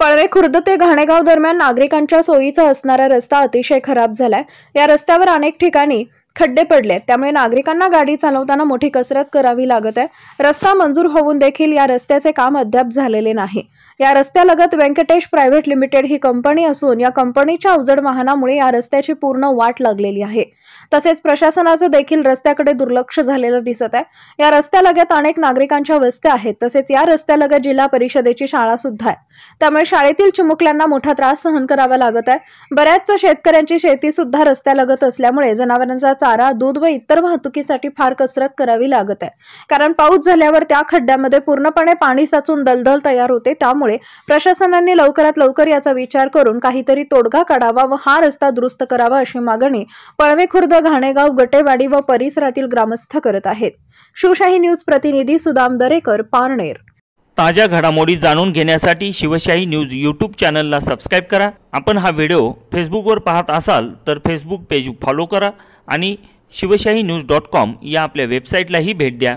पळवे खुर्द ते घाणेगाव दरम्यान नागरिकांच्या सोयीचा असणारा रस्ता अतिशय खराब झालाय। या रस्त्यावर अनेक ठिकाणी खड्डे पडले, त्यामुळे नागरिकांना गाडी चालवताना मोठी कसरत करावी लागत आहे। रस्ता मंजूर होऊन देखील या रस्त्याचे काम अद्याप झालेले नाही। या रस्त्यालगत व्यंकटेश प्रायव्हेट लिमिटेड ही कंपनी असून या कंपनीच्या अवजड वाहनामुळे या रस्त्याची पूर्ण वाट लागलेली आहे। तसेच प्रशासनाचं देखील रस्त्याकडे दुर्लक्ष झालेलं दिसत आहे। या रस्त्यालगत अनेक नागरिकांच्या वस्त्या आहेत, तसेच या रस्त्यालगत जिल्हा परिषदेची शाळा सुद्धा आहे, त्यामुळे शाळेतील चिमुकल्यांना मोठा त्रास सहन करावा लागत आहे। बऱ्याच शेतकऱ्यांची शेती सुद्धा रस्त्यालगत असल्यामुळे जनावरांचा चारा, दूध व इतर वाहतुकीसाठी फार कसरत करावी लागत आहे, कारण पाऊस झाल्यावर त्या खड्ड्यामध्ये पूर्णपणे पाणी साचून दलदल तयार होते। त्यामुळे प्रशासनाने लवकरात लवकर याचा विचार करून काहीतरी तोडगा काढावा व हा रस्ता दुरुस्त करावा अशी मागणी पळवे खुर्द, घाणेगाव, गटेवाडी व परिसरातील ग्रामस्थ करत आहेत। शिवशाही न्यूज प्रतिनिधी सुदाम दरेकर, पारनेर। ताज्या घडामोडी जाणून घेण्यासाठी शिवशाही न्यूज यूट्यूब चॅनलला सबस्क्राइब करा। आपण हा व्हिडिओ फेसबुकवर पाहत असाल तर फेसबुक पेज फॉलो करा आणि शिवशाही news.com या आपल्या वेबसाईटलाही भेट द्या।